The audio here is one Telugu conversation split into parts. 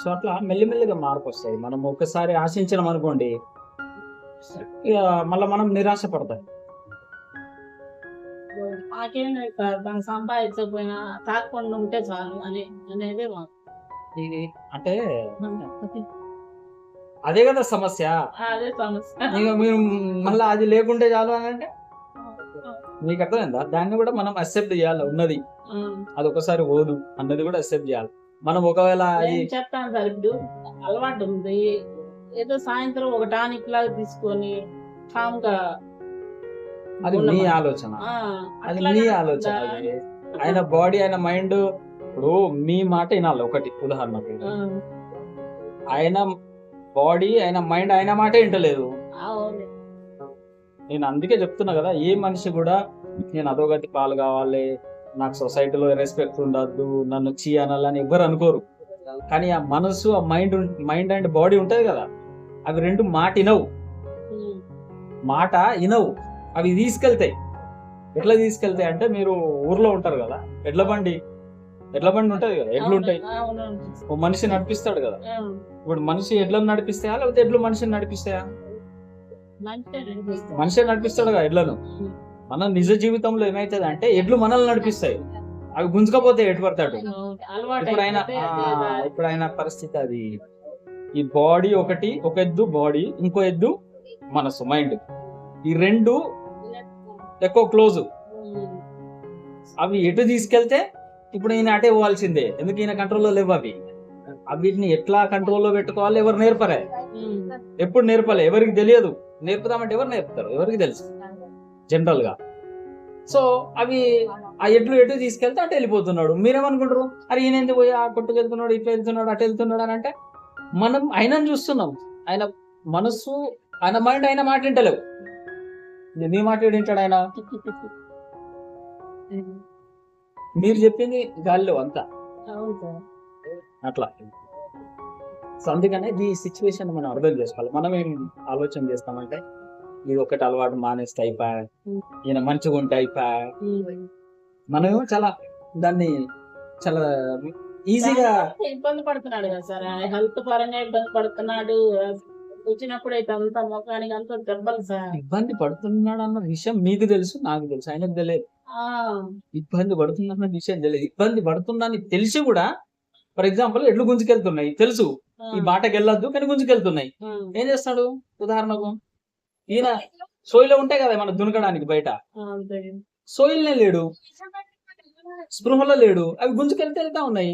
సో అట్లా మెల్లిమెల్లిగా మార్పు వస్తాయి. మనం ఒకసారి ఆశించినాం అనుకోండి, ఇక మళ్ళీ మనం నిరాశ పడతాం. మాకేం లేదు సార్. దాన్ని సంపాదించకపోయినా తాగకుండా ఉంటే చాలు అనేది మాకు. ఇది అంటే అదే కదా సమస్య. అదే సమస్య. ఇక మీరు మళ్ళీ అది లేకుంటే చాలు అని అంటే మీకు అర్థమైందా? దాన్ని కూడా మనం అక్సెప్ట్ చేయాలి ఉన్నది. అది ఒకసారి పోదు అన్నది కూడా అక్సెప్ట్ చేయాలి. మనం ఒకవేళ అది నేను చెప్తాను సార్. ఇప్పుడు అలవాటు ఉంది. ఏదో సాయంత్రం ఒక టానిక్ లాగా తీసుకొని కామ్ గా అది మీ ఆలోచన, అది మీ ఆలోచన. అది ఆయన బాడీ, ఆయన మైండ్. ఇప్పుడు మీ మాట వినాలి. ఒకటి ఉదాహరణకు, ఆయన బాడీ, ఆయన మైండ్ ఆయన మాట వింటలేదు. నేను అందుకే చెప్తున్నా కదా, ఏ మనిషి కూడా నేను అధోగతి పాలు కావాలి, నాకు సొసైటీలో రెస్పెక్ట్ ఉండద్దు, నన్ను చీ అనాలని ఎవ్వరు అనుకోరు. కానీ ఆ మనసు, ఆ మైండ్ అండ్ బాడీ ఉంటది కదా, అవి రెండు మాట వినవు. అవి తీసుకెళ్తాయి. ఎట్లా తీసుకెళ్తాయి అంటే, మీరు ఊర్లో ఉంటారు కదా, ఎడ్ల బండి ఉంటది కదా, ఎడ్లు ఉంటాయి. ఓ మనిషి నడిపిస్తాడు కదా. ఇప్పుడు మనిషి ఎడ్లను నడిపిస్తాయా, లేకపోతే ఎడ్లు మనిషిని నడిపిస్తాయా? మనిషి నడిపిస్తాడు కదా ఎడ్లను. మన నిజ జీవితంలో ఏమైతుంది అంటే, ఎడ్లు మనల్ని నడిపిస్తాయి, అవి గుంజుకపోతే ఎటు పడతాడు. ఇప్పుడు ఆయన పరిస్థితి అది. ఈ బాడీ ఒకటి, ఒక ఎద్దు బాడీ, ఇంకో ఎద్దు మనసు, మైండ్. ఈ రెండు ఎక్కువ క్లోజ్. అవి ఎటు తీసుకెళ్తే ఇప్పుడు ఈయన అటే పోవాల్సిందే. ఎందుకు? ఈయన కంట్రోల్లో లేవు అవి. వీటిని ఎట్లా కంట్రోల్లో పెట్టుకోవాలి ఎవరు నేర్పరే. ఎప్పుడు నేర్పలే, ఎవరికి తెలియదు. నేర్పుదామంటే ఎవరు నేర్పుతారు? ఎవరికి తెలుసు జనరల్ గా. సో అవి ఆ ఎడ్లు ఎటు తీసుకెళ్తే అటు వెళ్ళిపోతున్నాడు. మీరేమనుకుంటారు? అరే ఈయన ఎందుకు పోయి ఆ కొట్టుకు వెళ్తున్నాడు, ఇట్లా వెళ్తున్నాడు, అటు వెళ్తున్నాడు అని అంటే, మనం ఆయనను చూస్తున్నాం. ఆయన మనసు, ఆయన మైండ్, ఆయన మాట వింటలేవు. నీ మాట వింటాడు ఆయన? మీరు చెప్పింది గాల్లో అంతా అట్లా. సో అందుకనే ఈ సిచ్యువేషన్ మనం అర్థం చేసుకోవాలి. మనం ఏం ఆలోచన చేస్తామంటే, ఇది ఒకటి అలవాటు మానేస్తే అయిపోయా, ఈయన మంచిగా ఉంటే అయిపోయా. మనమేమో చాలా దాన్ని చాలా ఈజీగా ఇబ్బంది పడుతున్నాడు కదా సార్. హెల్త్ పరంగా ఇబ్బంది పడుతున్నాడు. వచ్చినప్పుడు అయితే అంత ముఖానికి అంత దెబ్బలు సార్. ఇబ్బంది పడుతున్నాడు అన్న విషయం మీకు తెలుసు, నాకు తెలుసు, ఆయనకు తెలియదు. ఇబ్బంది పడుతుందన్న విషయం తెలియదు. ఇబ్బంది పడుతుందని తెలిసి కూడా, ఫర్ ఎగ్జాంపుల్ ఎడ్లు గుంజుకెళ్తున్నాయి తెలుసు, ఈ బాటకి వెళ్ళొద్దు కానీ గుంజుకెళ్తున్నాయి. ఏం చేస్తాడు? ఉదాహరణకు ఈయన సోయిలో ఉంటాయి కదా మన దునకడానికి బయట, సోయిల్నే లేడు, స్పృహలో లేడు, అవి గుంజుకెళ్తే వెళ్తా ఉన్నాయి.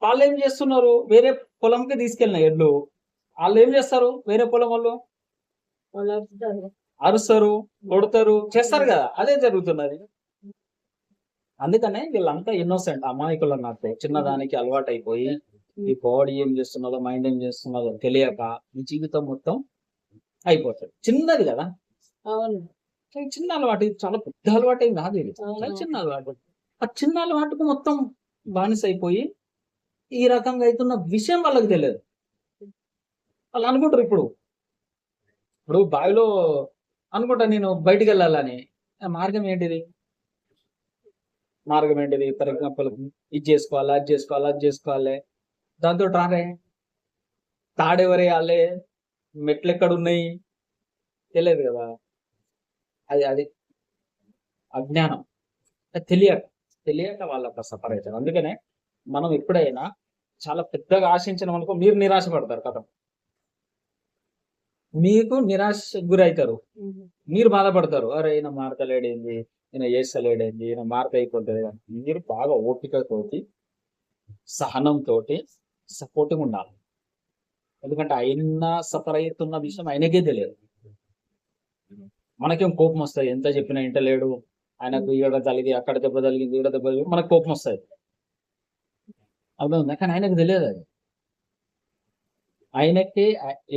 వాళ్ళు ఏం చేస్తున్నారు? వేరే పొలంకి తీసుకెళ్ళినాయి ఎడ్లు. వాళ్ళు ఏం చేస్తారు? వేరే పొలం వాళ్ళు అరుస్తారు, కొడతారు, చేస్తారు కదా. అదే జరుగుతున్నది. అందుకనే వీళ్ళంతా ఇన్నోసెంట్, అమాయకులు అన్నట్టు. చిన్నదానికి అలవాటు అయిపోయి, ఈ బాడీ ఏం చేస్తున్నదో, మైండ్ ఏం చేస్తున్నదో తెలియక ఈ జీవితం మొత్తం అయిపోతుంది. చిన్నది కదా, చిన్న అలవాటు. చాలా పెద్ద అలవాటు ఏం కాదు ఇది, చిన్న అలవాటు. ఆ చిన్న అలవాటుకు మొత్తం బానిస అయిపోయి ఈ రకంగా అవుతున్న విషయం వాళ్ళకి తెలియదు. వాళ్ళు అనుకుంటారు ఇప్పుడు బావిలో అనుకుంటా నేను బయటికి వెళ్ళాలని. మార్గం ఏంటిది? ఫర్ ఎగ్జాంపుల్ ఇది చేసుకోవాలి, అది చేసుకోవాలి, అది చేసుకోవాలి. దాంతో రాలే, తాడెవరేయాలి, మెట్లు ఎక్కడ ఉన్నాయి తెలియదు కదా. అది అజ్ఞానం. తెలియక వాళ్ళ సఫర్ అవుతారు. అందుకనే మనం ఎప్పుడైనా చాలా పెద్దగా ఆశించిన అనుకో, మీరు నిరాశ పడతారు కదా, మీకు నిరాశ గురవుతారు, మీరు బాధపడతారు. అరే ఈయన మారతలేడేంది, ఈయన చేస్తలేడేంది, ఈయన మార్త అయిపోతుంది. మీరు బాగా ఓపికతోటి, సహనంతో, సపోర్టింగ్ ఉండాలి. ఎందుకంటే ఆయన సఫర్ అవుతున్న విషయం ఆయనకే తెలియదు. మనకేం కోపం వస్తుంది, ఎంత చెప్పినా ఇంటలేడు, ఆయనకు ఈడ తలిగి, అక్కడ దెబ్బ తలిగింది, ఈడ దెబ్బ తలిగి, మనకు కోపం వస్తుంది. అర్థం. కానీ ఆయనకు తెలియదు అది. ఆయనకి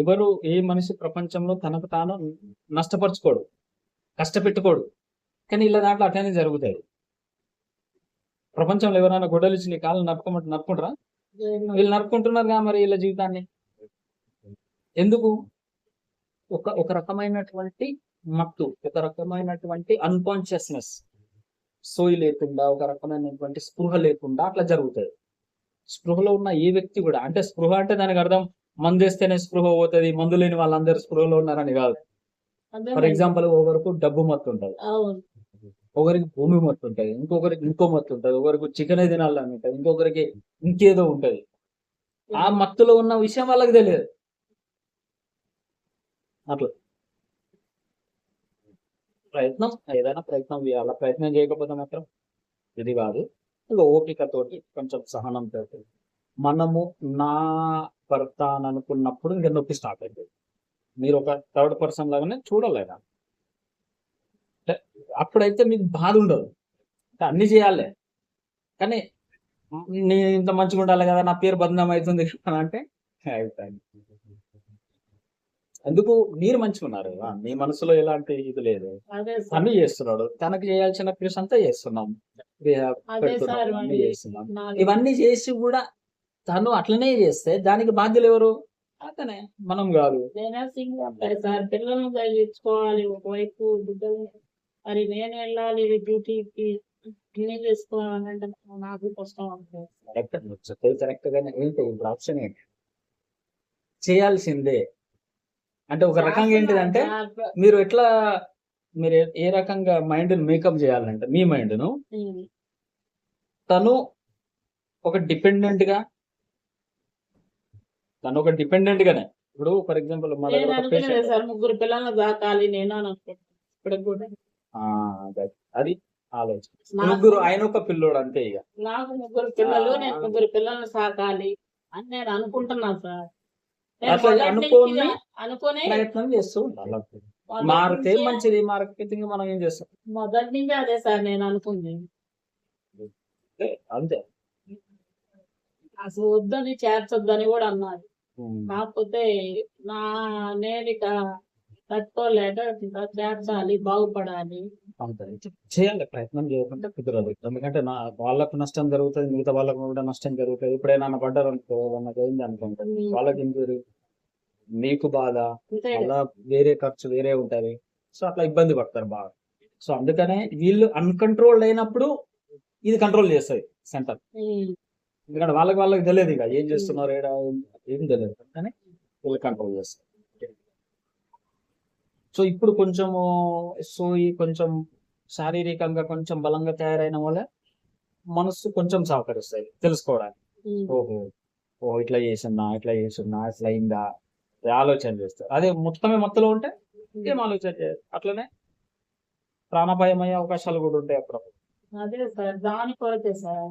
ఎవరు, ఏ మనిషి ప్రపంచంలో తనకు తాను నష్టపరుచుకోడు, కష్టపెట్టుకోడు. కానీ ఇలా దాంట్లో అట్లనే జరుగుతాయి. ప్రపంచంలో ఎవరైనా గొడ్డలు ఇచ్చి నీ కాళ్ళు నరుకోమంటే నరుకుంటారా? వీళ్ళు నరుకుంటున్నారుగా మరి వీళ్ళ జీవితాన్ని. ఎందుకు? ఒక రకమైనటువంటి మత్తు, ఒక రకమైనటువంటి అన్కాన్షియస్నెస్, సోయి లేకుండా, ఒక రకమైనటువంటి స్పృహ లేకుండా అట్లా జరుగుతుంది. స్పృహలో ఉన్న ఏ వ్యక్తి కూడా, అంటే స్పృహ అంటే దానికి అర్థం మందు వేస్తేనే స్పృహ పోతుంది, మందు లేని వాళ్ళందరూ స్పృహలో ఉన్నారని కాదు. ఫర్ ఎగ్జాంపుల్ ఒకరికి డబ్బు మత్తు ఉంటుంది, అవును ఒకరికి భూమి మత్తు ఉంటుంది, ఇంకొకరికి ఇంకో మత్తు ఉంటుంది, ఒకరికి చికెన్ తినాలని ఉంటుంది, ఇంకొకరికి ఇంకేదో ఉంటది. ఆ మత్తులో ఉన్న విషయం వాళ్ళకి తెలియదు. అట్లా ప్రయత్నం, ఏదైనా ప్రయత్నం చేయాలి. ప్రయత్నం చేయకపోతే మాత్రం ఇది కాదు. ఇంకా ఓపికతోటి కొంచెం సహనంతో మనము నా భర్త అని అనుకున్నప్పుడు ఇంకా నొప్పి స్టార్ట్ అవుతుంది. మీరు ఒక థర్డ్ పర్సన్ లాగానే చూడలేదా, అప్పుడైతే మీకు బాధ ఉండదు. అన్ని చేయాలి కానీ నేను ఇంత మంచిగా ఉండాలి కదా, నా పేరు బదనాం అవుతుంది అంటే అయిపోయింది. ఎందుకు మీరు మంచిగా ఉన్నారు కదా, మీ మనసులో ఎలాంటి ఇది లేదు, అదే అన్ని చేస్తున్నాడు, తనకు చేయాల్సిన కృషి అంతా చేస్తున్నాం, పెడుతున్నాం, అన్ని చేస్తున్నాం. ఇవన్నీ చేసి కూడా తను అట్లనే చేస్తే దానికి బాధ్యులు ఎవరు? అతనే, మనం కాదు. నేనే సింగిల్ అబ్బాయి సార్, పిల్లల్ని చదివించుకోవాలి ఒకవైపు, బిడ్డలు మరి నేను వెళ్ళాలి డ్యూటీకి, అన్ని చేసుకోవాలంటే నాకు కష్టం ఉంటుంది. కరెక్ట్ గానే ఏంటి ఇప్పుడు ఆప్షన్ ఏంటి? చేయాల్సిందే. అంటే ఒక రకంగా ఏంటిదంటే మీరు ఎట్లా, మీరు ఏ రకంగా మైండ్ మేకప్ చేయాలంటే మీ మైండ్ ను తను ఒక డిపెండెంట్ గా, గానే, ఇప్పుడు ఫర్ ఎగ్జాంపుల్ మా దగ్గర ఒక patient, సార్ ముగ్గురు పిల్లల్ని దాకాలి నేను అని అనుకుంటున్నాను ఇప్పుడు కూడా. అది ఆలోచన. ముగ్గురు, ఆయన ఒక పిల్లోడు అంతే. ఇక నాకు ముగ్గురు పిల్లలు, నేను ముగ్గురు పిల్లల్ని సాకాలి అని నేను అనుకుంటున్నాను సార్. అట్లా అనుకోని ప్రయత్నం చేస్తూ ఉండాలి. మారితే మంచిది, మారకపోతే మనం ఏం చేస్తాం? మొదటి నుంచి అదే సార్ నేను అనుకుంది. అంతే, అసలు వద్దని చేర్చొద్దని కూడా అన్నారు. కాకపోతే నేను ఇక తట్టుకోలేక చేర్చాలి, బాగుపడాలి. చేయాలి, ప్రయత్నం చేయకుండా కుదరదు. ఎందుకంటే వాళ్ళకు నష్టం జరుగుతుంది, మిగతా వాళ్ళకు కూడా నష్టం జరుగుతుంది. ఇప్పుడైనా పడ్డారు అనుకో, నాకు అయింది అనుకుంటుంది, వాళ్ళకి ఇంజూరీ, మీకు బాధ, అలా వేరే ఖర్చు వేరే ఉంటది. సో అట్లా ఇబ్బంది పడతారు బాగా. సో అందుకనే వీళ్ళు అన్కంట్రోల్డ్ అయినప్పుడు ఇది కంట్రోల్ చేస్తుంది సెంటర్. ఎందుకంటే వాళ్ళకి తెలియదు ఇక ఏం చేస్తున్నారు, ఏం తెలియదు, కానీ వీళ్ళు కంట్రోల్ చేస్తారు. సో ఇప్పుడు కొంచెము కొంచెం శారీరకంగా కొంచెం బలంగా తయారైన వల్ల మనసు కొంచెం సహకరిస్తుంది తెలుసుకోవడానికి. ఓహో ఇట్లా చేస్తున్నా, ఇట్లా అయిందా ఆలోచన చేస్తారు. అదే మొత్తలో ఉంటే ఏం ఆలోచన చేయరు. అట్లనే ప్రాణాపాయం అయ్యే అవకాశాలు కూడా ఉంటాయి అప్పుడప్పుడు. అదే సార్, దాని కొరతే సార్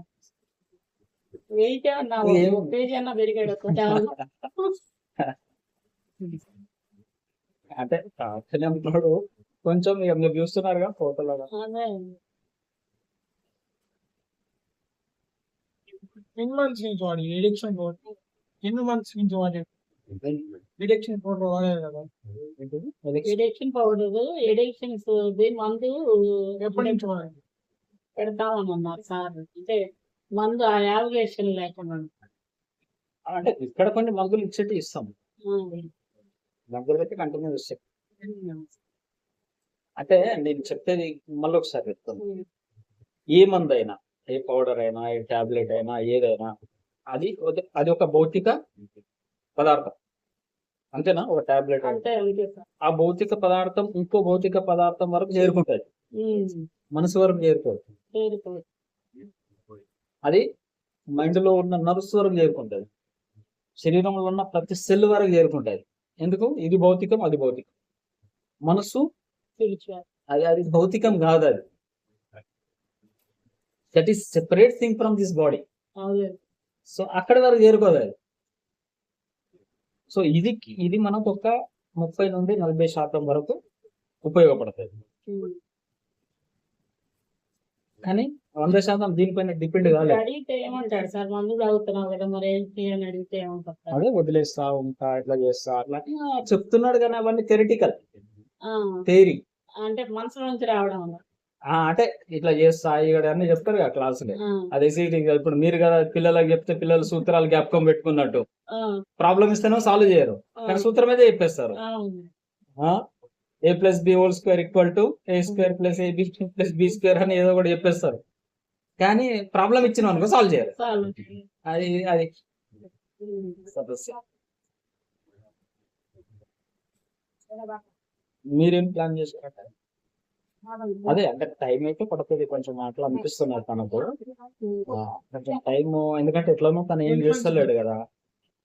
అంటే అతను కొంచెం మీరు చూస్తున్నారుగా ఫోటోలో, ఎన్ని మంత్స్ నుంచి వాడి ఎడిక్షన్ పౌడర్, ఎన్ని మంత్స్ నుంచి వాడి ఎడిక్షన్ పౌడర్ వాడేది కదా? ఎడిక్షన్ పౌడర్, ఎడిక్షన్స్ మందు ఎప్పటి నుంచి వాడేది? పెడతామన్నారు సార్. అంటే మందు ఆ యావగేషన్ లేకుండా, అంటే ఇక్కడ కొన్ని మందులు ఇచ్చేటి ఇస్తాం, మందులు అయితే కంటిన్యూ ఇస్తాం. అంటే నేను చెప్పేది మళ్ళీ ఒకసారి చెప్తాను. ఏ మందు అయినా, ఏ పౌడర్ అయినా, ఏ టాబ్లెట్ అయినా, ఏదైనా అది ఒక భౌతిక పదార్థం, అంతేనా? ఒక టాబ్లెట్ ఆ భౌతిక పదార్థం ఇంకో భౌతిక పదార్థం వరకు చేరుకుంటుంది, మనసు వరకు చేరుకోదు. అది మైండ్ లో ఉన్న నర్వ్స్ వరకు చేరుకుంటుంది, శరీరంలో ఉన్న ప్రతి సెల్ వరకు చేరుకుంటుంది. ఎందుకు? ఇది భౌతికం, అది భౌతికం. మనసు అది భౌతికం కాదు, అది that is separate thing from this body. So అక్కడి వరకు చేరుకోదు అది. సో ఇది మనకు ఒక 30 నుండి 40% వరకు ఉపయోగపడుతుంది. కానీ 100% దీనిపైన డిపెండ్ కాలేదు. అడిగితే ఏమంటాడు సార్, మందు తాగుతున్నావు కదా మరి ఏంటి అని అడిగితే ఏమంటారు? అదే వదిలేస్తా ఉంటా, ఇట్లా చేస్తా, అట్లా చెప్తున్నాడు. కానీ అవన్నీ థియరిటికల్, థియరీ, అంటే మనసు నుంచి రావడం. అంటే ఇట్లా చేస్తా ఇక్కడ అన్ని చెప్తారు కదా క్లాసులే. అదే ఇప్పుడు మీరు కదా పిల్లలకు చెప్తే పిల్లలు సూత్రాలు జ్ఞాపకం పెట్టుకున్నట్టు ప్రాబ్లం ఇస్తేనో సాల్వ్ చేయరు, కానీ సూత్రం అయితే చెప్పేస్తారు. a+b² = a² + ab² అని ఏదో ఒకటి చెప్పేస్తారు, కానీ ప్రాబ్లం ఇచ్చిన అనుకో సాల్వ్ చేయరు. అది అది సమస్య. మీరేం ప్లాన్ చేశారట? అదే అంటే టైం అయితే పడుతుంది కొంచెం అట్లా అనిపిస్తున్నారు తనకు. కొంచెం టైం, ఎందుకంటే ఎట్లనో తను ఏం చేస్తలేడు కదా.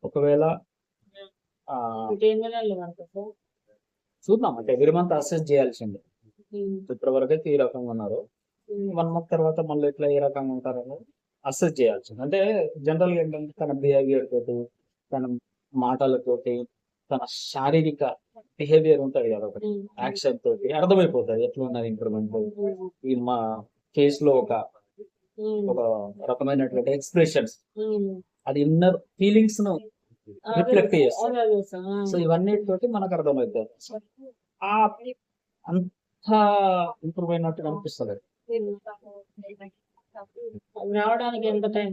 ఒకవేళ ఆ చూద్దాం, అంటే ఎవ్రీ మంత్ అసెస్ చేయాల్సిందే. ఇప్పటివరకు అయితే ఈ రకంగా ఉన్నారు. 1 మంత్ తర్వాత మళ్ళీ ఇట్లా ఏ రకంగా ఉంటారని అసెస్ చేయాల్సింది. అంటే జనరల్ గా ఏంటంటే తన బిహేవియర్ తోటి, తన మాటలతోటి, తన శారీరక బిహేవియర్ ఉంటది కదా, ఒకటి యాక్షన్ తోటి అర్థమైపోతుంది ఎట్లా ఉన్నది ఇంప్రూవ్మెంట్. ఈ మా ఫేస్ లో ఒక ఒక రకమైనటువంటి ఎక్స్ప్రెషన్స్, అది ఇన్నర్ ఫీలింగ్స్ ను రిఫ్లెక్ట్ చేస్తుంది. సో ఇవన్నీ తోటి మనకు అర్థమవుతుంది. ఆ అంత ఇంప్రూవ్ అయినట్టు అనిపిస్తుంది. రావడానికి ఎంత టైం?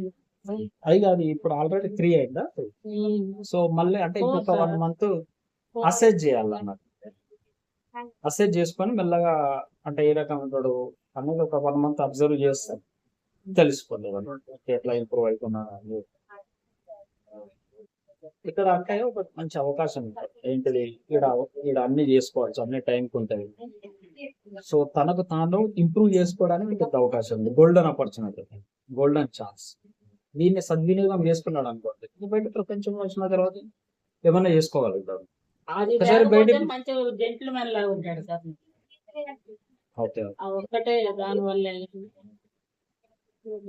అది కాదు, ఇప్పుడు ఆల్రెడీ 3 అయిందా? సో మళ్ళీ అంటే ఇంకొక 1 మంత్ అసెస్ చేయాలన్నమాట. అసెస్ చేసుకొని మెల్లగా అంటే ఏ రకం ఉంటాడు అనేది ఒక 1 మంత్ అబ్జర్వ్ చేస్తాను, తెలుసుకోలేదు ఎట్లా ఇంప్రూవ్ అవుతున్నా. ఇక్కడ అంటే ఒక మంచి అవకాశం ఉంటుంది. ఏంటిది, ఈడ ఈడ అన్ని చేసుకోవచ్చు, అన్ని టైంకి ఉంటుంది. సో తనకు తాను ఇంప్రూవ్ చేసుకోవడానికి పెద్ద అవకాశం ఉంది. Golden opportunity, golden chance. దీన్ని సద్వినియోగం చేసుకున్నాడు అనుకోండి, బయట ప్రపంచంలో వచ్చిన తర్వాత ఏమన్నా చేసుకోగలుగుతాడు. అది ఒకసారి బయట మంచి జెంటిల్మెన్ లాగా ఉంటాడు సార్. ఓకే, ఆ ఒక్కటే దాని వల్ల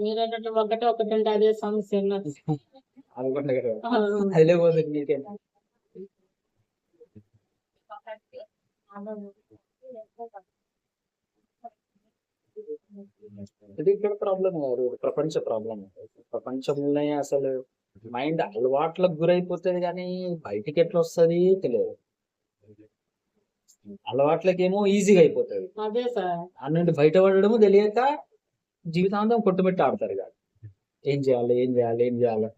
మీరంటే ఒకటే ఒకటి అదే సమస్య ఉన్నది. అనుకోండి కదా, అది లేకపోతే నీకే. ఇది ఇక్కడ ప్రాబ్లం కాదు, ఇది ప్రపంచ ప్రాబ్లం. ప్రపంచంలోనే అసలు మైండ్ అలవాట్లకు గురైపోతుంది, కానీ బయటికి ఎట్లా వస్తుంది తెలియదు. అలవాట్లకేమో ఈజీగా అయిపోతుంది, అదే సార్. అన్నింటి బయటపడడము తెలియక జీవితాంతం కొట్టుబెట్టి ఆడతారు కాదు. ఏం చేయాలి, ఏం చేయాలి, ఏం చేయాలి.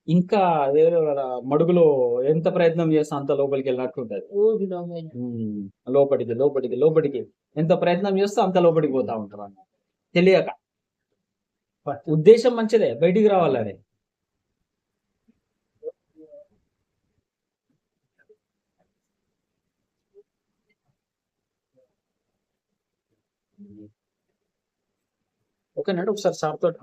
ఇంకా వేరే మడుగులో ఎంత ప్రయత్నం చేస్తే అంత లోపలికి వెళ్ళినట్టు ఉంటుంది. లోపలికి లోపలికి లోపలికి ఎంత ప్రయత్నం చేస్తే అంత లోపలికి పోతా ఉంటారు తెలియక. ఉద్దేశం మంచిదే, బయటికి రావాలని. ఓకేనండి, ఒకసారి సార్ తోటి